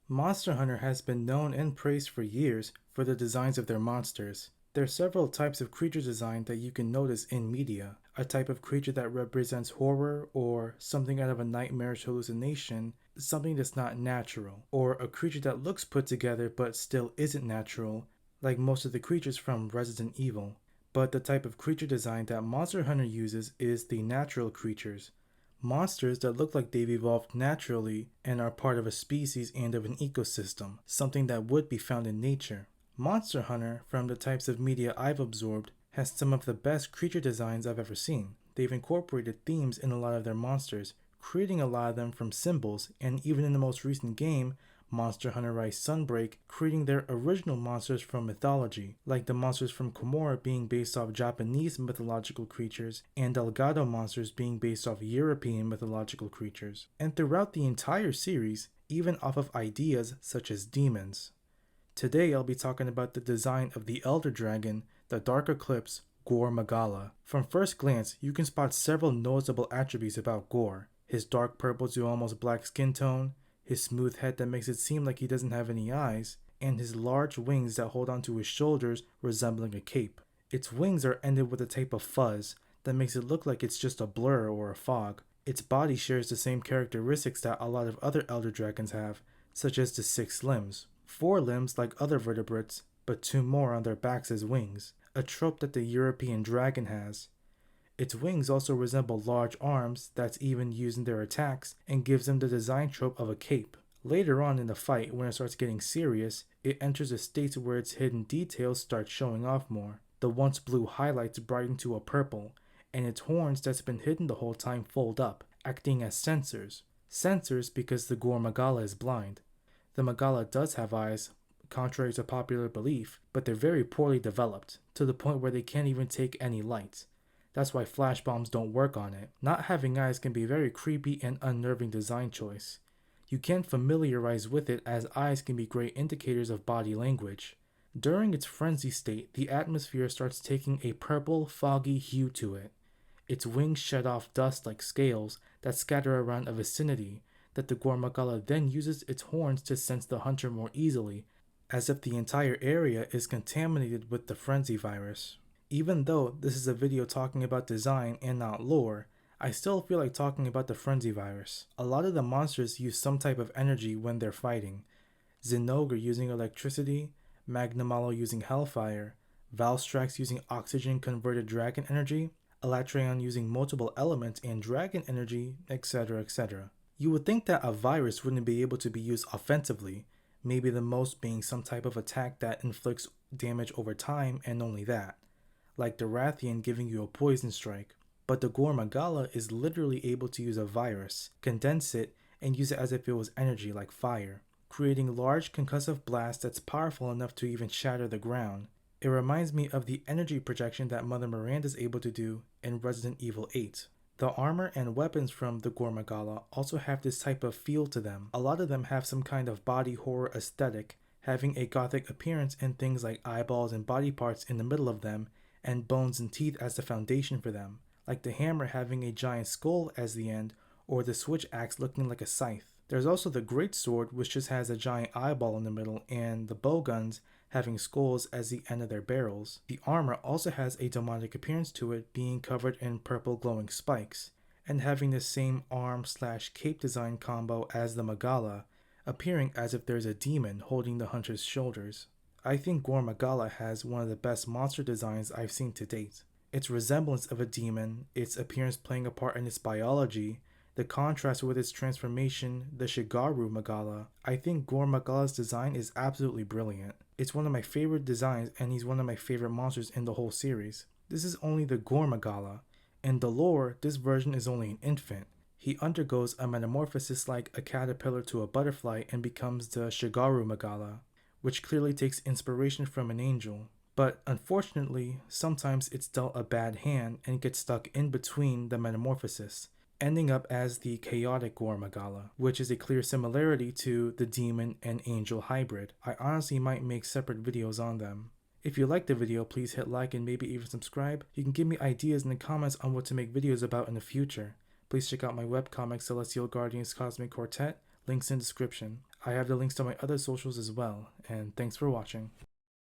Monster Hunter has been known and praised for years for the designs of their monsters. There are several types of creature design that you can notice in media. A type of creature that represents horror or something out of a nightmarish hallucination, something that's not natural, or a creature that looks put together but still isn't natural, like most of the creatures from Resident Evil. But the type of creature design that Monster Hunter uses is the natural creatures. Monsters that look like they've evolved naturally and are part of a species and of an ecosystem, something that would be found in nature. Monster Hunter, from the types of media I've absorbed, has some of the best creature designs I've ever seen. They've incorporated themes in a lot of their monsters, creating a lot of them from symbols, and even in the most recent game, Monster Hunter Rise Sunbreak, creating their original monsters from mythology, like the monsters from Komora being based off Japanese mythological creatures, and Delgado monsters being based off European mythological creatures, and throughout the entire series, even off of ideas such as demons. Today I'll be talking about the design of the Elder Dragon, the Dark Eclipse, Gore Magala. From first glance, you can spot several noticeable attributes about Gore. His dark purple to almost black skin tone, his smooth head that makes it seem like he doesn't have any eyes, and his large wings that hold onto his shoulders resembling a cape. Its wings are ended with a type of fuzz that makes it look like it's just a blur or a fog. Its body shares the same characteristics that a lot of other elder dragons have, such as the 6 limbs. 4 limbs like other vertebrates, but 2 more on their backs as wings, a trope that the European dragon has. Its wings also resemble large arms that's even used in their attacks and gives them the design trope of a cape. Later on in the fight, when it starts getting serious, it enters a state where its hidden details start showing off more. The once blue highlights brighten to a purple, and its horns that's been hidden the whole time fold up, acting as sensors. Sensors because the Gore Magala is blind. The Magala does have eyes, contrary to popular belief, but they're very poorly developed, to the point where they can't even take any light. That's why flash bombs don't work on it. Not having eyes can be a very creepy and unnerving design choice. You can't familiarize with it as eyes can be great indicators of body language. During its frenzy state, the atmosphere starts taking a purple, foggy hue to it. Its wings shed off dust like scales that scatter around a vicinity that the Gore Magala then uses its horns to sense the hunter more easily, as if the entire area is contaminated with the frenzy virus. Even though this is a video talking about design and not lore, I still feel like talking about the frenzy virus. A lot of the monsters use some type of energy when they're fighting. Zinogre using electricity, Magnamalo using hellfire, Valstrax using oxygen converted dragon energy, Elatrion using multiple elements and dragon energy, etc. etc. You would think that a virus wouldn't be able to be used offensively, maybe the most being some type of attack that inflicts damage over time and only that, like the Rathian giving you a poison strike. But the Gore Magala is literally able to use a virus, condense it, and use it as if it was energy like fire, creating large concussive blasts that's powerful enough to even shatter the ground. It reminds me of the energy projection that Mother Miranda is able to do in Resident Evil 8. The armor and weapons from the Gore Magala also have this type of feel to them. A lot of them have some kind of body horror aesthetic, having a gothic appearance and things like eyeballs and body parts in the middle of them, and bones and teeth as the foundation for them, like the hammer having a giant skull as the end, or the switch axe looking like a scythe. There's also the great sword, which just has a giant eyeball in the middle, and the bowguns having skulls as the end of their barrels. The armor also has a demonic appearance to it, being covered in purple glowing spikes, and having the same arm/cape design combo as the Magala, appearing as if there's a demon holding the hunter's shoulders. I think Gore Magala has one of the best monster designs I've seen to date. Its resemblance of a demon, its appearance playing a part in its biology, the contrast with its transformation, the Shigaru Magala. I think Gore Magala's design is absolutely brilliant. It's one of my favorite designs, and he's one of my favorite monsters in the whole series. This is only the Gore Magala. In the lore, this version is only an infant. He undergoes a metamorphosis like a caterpillar to a butterfly and becomes the Shigaru Magala, which clearly takes inspiration from an angel. But unfortunately, sometimes it's dealt a bad hand and gets stuck in between the metamorphosis, ending up as the chaotic Gore Magala, which is a clear similarity to the demon and angel hybrid. I honestly might make separate videos on them. If you liked the video, please hit like and maybe even subscribe. You can give me ideas in the comments on what to make videos about in the future. Please check out my webcomic Celestial Guardians Cosmic Quartet, links in description. I have the links to my other socials as well, and thanks for watching.